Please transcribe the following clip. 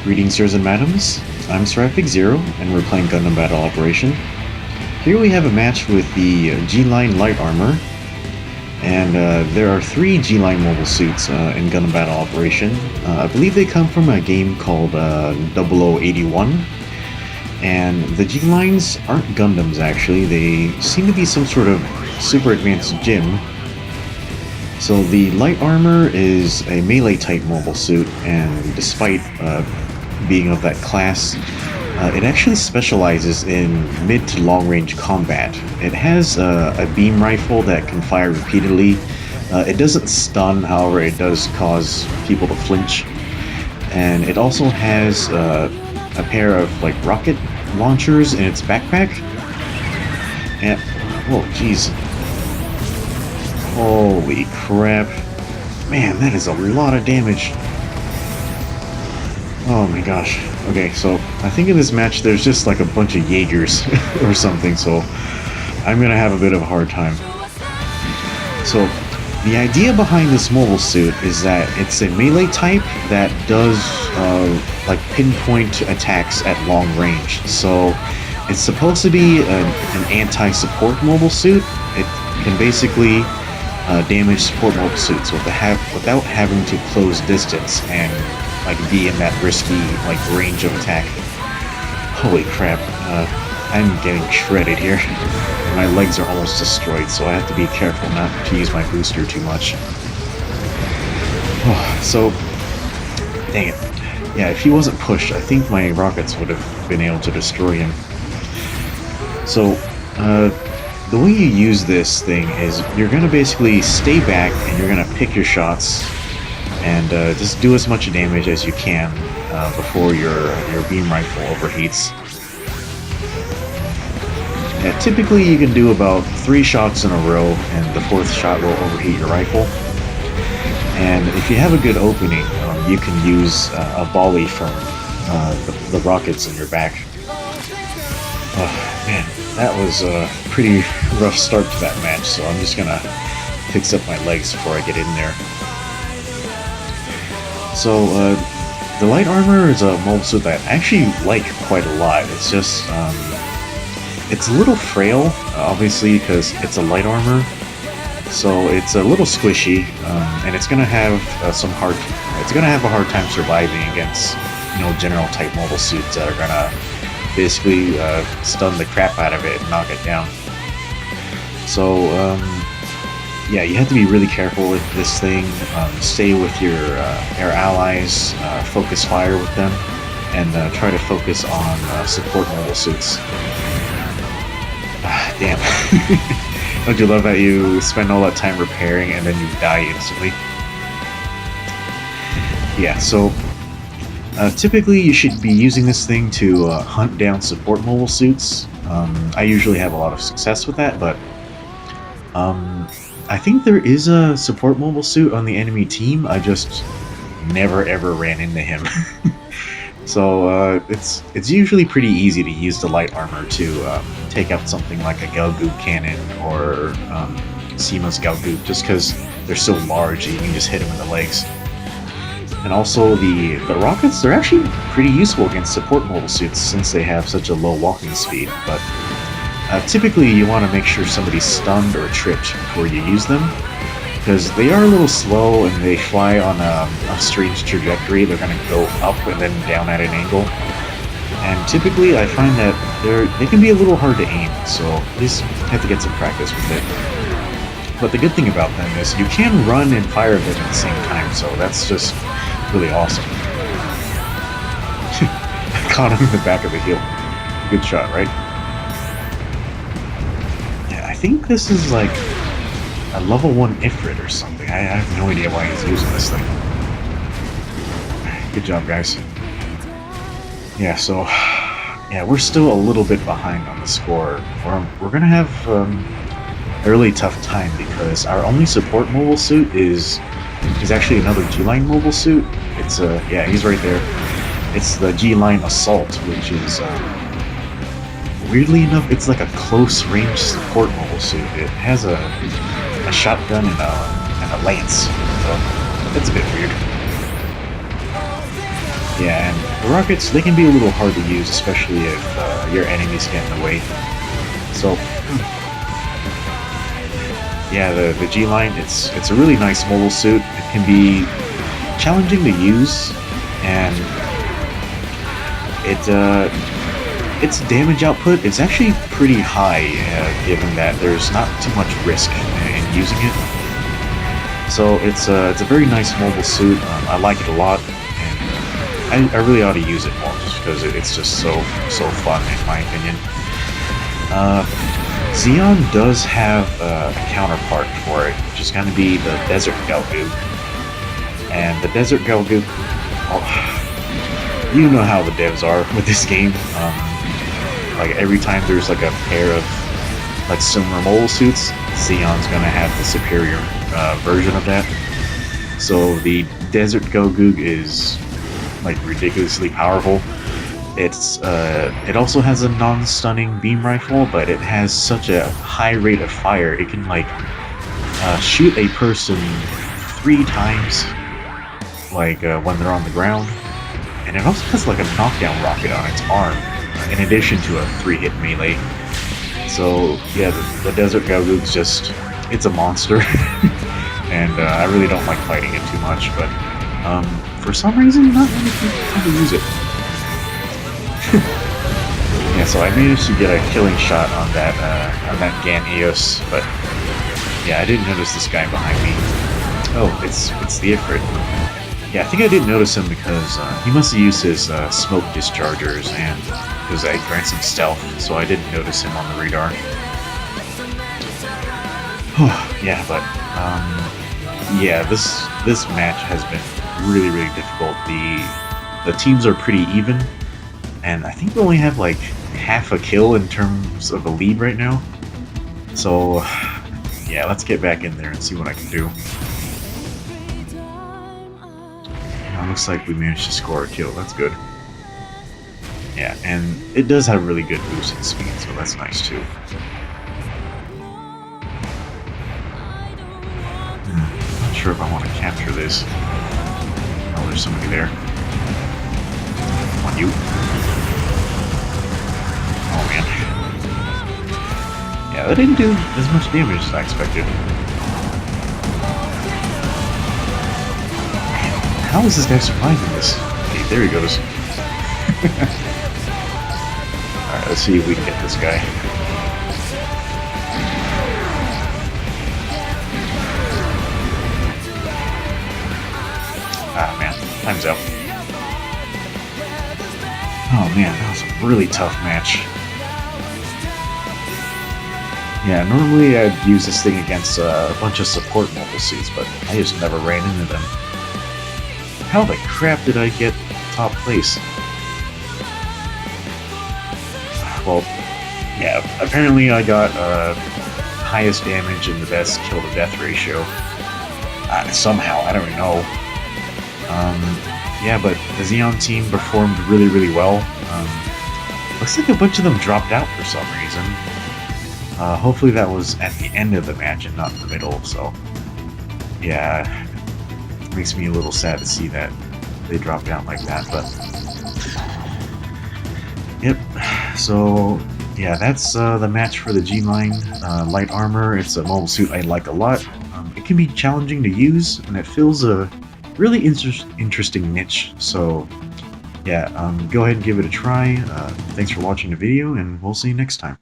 Greetings, sirs and madams. I'm Seraphic Zero, and we're playing Gundam Battle Operation. Here we have a match with the GLine light armor, and there are 3 GLine mobile suits in Gundam Battle Operation. I believe they come from a game called 0081, and the GLines aren't Gundams actually, they seem to be some sort of super advanced gym. So the light armor is a melee type mobile suit, and despite being of that class, it actually specializes in mid to long range combat. It has a beam rifle that can fire repeatedly. It doesn't stun, however it does cause people to flinch. And it also has a pair of like rocket launchers in its backpack. And oh jeez. Holy crap. Man, that is a lot of damage. Oh my gosh. Okay, so I think in this match there's just like a bunch of Jaegers or something, so I'm gonna have a bit of a hard time. So the idea behind this mobile suit is that it's a melee type that does like pinpoint attacks at long range. So it's supposed to be an anti-support mobile suit. It can basically damage support mobile suits without having to close distance and like be in that risky like range of attack. Holy crap, I'm getting shredded here. My legs are almost destroyed, so I have to be careful not to use my booster too much. Oh, so, dang it. Yeah, if he wasn't pushed, I think my rockets would have been able to destroy him. So, the way you use this thing is you're gonna basically stay back and you're gonna pick your shots and just do as much damage as you can before your beam rifle overheats. Yeah, typically you can do about 3 shots in a row and the 4th shot will overheat your rifle. And if you have a good opening, you can use a volley from the rockets in your back. Man, that was a pretty rough start to that match, so I'm just gonna fix up my legs before I get in there. So, the light armor is a mobile suit that I actually like quite a lot. It's just, it's a little frail, obviously, because it's a light armor. So it's a little squishy, and it's gonna have it's gonna have a hard time surviving against, general type mobile suits that are gonna basically stun the crap out of it and knock it down. So, yeah, you have to be really careful with this thing. Stay with your allies, focus fire with them, and try to focus on support mobile suits. Damn. Don't you love that you spend all that time repairing and then you die instantly? Yeah, so typically you should be using this thing to hunt down support mobile suits. I usually have a lot of success with that, but I think there is a support mobile suit on the enemy team. I just never ever ran into him. So it's usually pretty easy to use the light armor to take out something like a Galgoop cannon or Seema's Galgoop, just because they're so large you can just hit them in the legs. And also the rockets, they're actually pretty useful against support mobile suits since they have such a low walking speed, but typically you want to make sure somebody's stunned or tripped before you use them, because they are a little slow and they fly on a strange trajectory. They're going to go up and then down at an angle, and typically I find that they can be a little hard to aim, so at least have to get some practice with it. But the good thing about them is you can run and fire them at the same time, so that's just really awesome. Caught him in the back of the heel. Good shot, right? Yeah, I think this is like a level 1 Ifrit or something. I have no idea why he's using this thing. Good job, guys. Yeah, so yeah, we're still a little bit behind on the score. We're gonna have a really tough time because our only support mobile suit is actually another GLine mobile suit. It's yeah, he's right there. It's the GLine Assault, which is weirdly enough, it's like a close range support mobile suit. It has a shotgun and a lance, so that's a bit weird. Yeah, and the rockets, they can be a little hard to use, especially if your enemies get in the way. So, yeah, the GLine, it's a really nice mobile suit. It can be challenging to use, and its damage output is actually pretty high, given that there's not too much risk in using it. So it's a very nice mobile suit. I like it a lot, and I really ought to use it more, just because it's just so fun in my opinion. Xeon does have a counterpart for it, which is going to be the Desert Galgoog. And the Desert Galgoog, oh, you know how the devs are with this game. Like every time there's like a pair of like similar mobile suits, Xeon's gonna have the superior version of that. So the Desert Galgoog is like ridiculously powerful. It also has a non-stunning beam rifle, but it has such a high rate of fire. It can like shoot a person 3 times, like when they're on the ground, and it also has like a knockdown rocket on its arm, in addition to a 3-hit melee. So yeah, the Desert Galgoog's just, it's a monster, and I really don't like fighting it too much, but for some reason, not many people tend to use it. Yeah, so I managed to get a killing shot on that Gan Eos, but yeah, I didn't notice this guy behind me. Oh, it's the Ifrit. Yeah, I think I didn't notice him because he must have used his smoke dischargers, and because I grants him stealth, so I didn't notice him on the radar. Yeah, but yeah, this match has been really difficult. The teams are pretty even, and I think we only have like half a kill in terms of a lead right now. So yeah, let's get back in there and see what I can do. Looks like we managed to score a kill. That's good. Yeah, and it does have really good boost in speed, so that's nice too. Not sure if I want to capture this. Oh, there's somebody there. Come on, you. Oh man. Yeah, that didn't do as much damage as I expected. How is this guy surviving this? Okay, there he goes. Alright, let's see if we can get this guy. Ah, man. Time's out. Oh, man. That was a really tough match. Yeah, normally I'd use this thing against a bunch of support mobile suits, but I just never ran into them. How the crap did I get top place? Well, yeah, apparently I got highest damage and the best kill to death ratio. Somehow, I don't know. Yeah, but the Xeon team performed really well. Looks like a bunch of them dropped out for some reason. Hopefully that was at the end of the match and not in the middle, so yeah. Makes me a little sad to see that they dropped out like that, but yep. So yeah, that's the match for the GLine light armor. It's a mobile suit I like a lot. It can be challenging to use, and it fills a really interesting niche. So yeah, go ahead and give it a try. Thanks for watching the video, and we'll see you next time.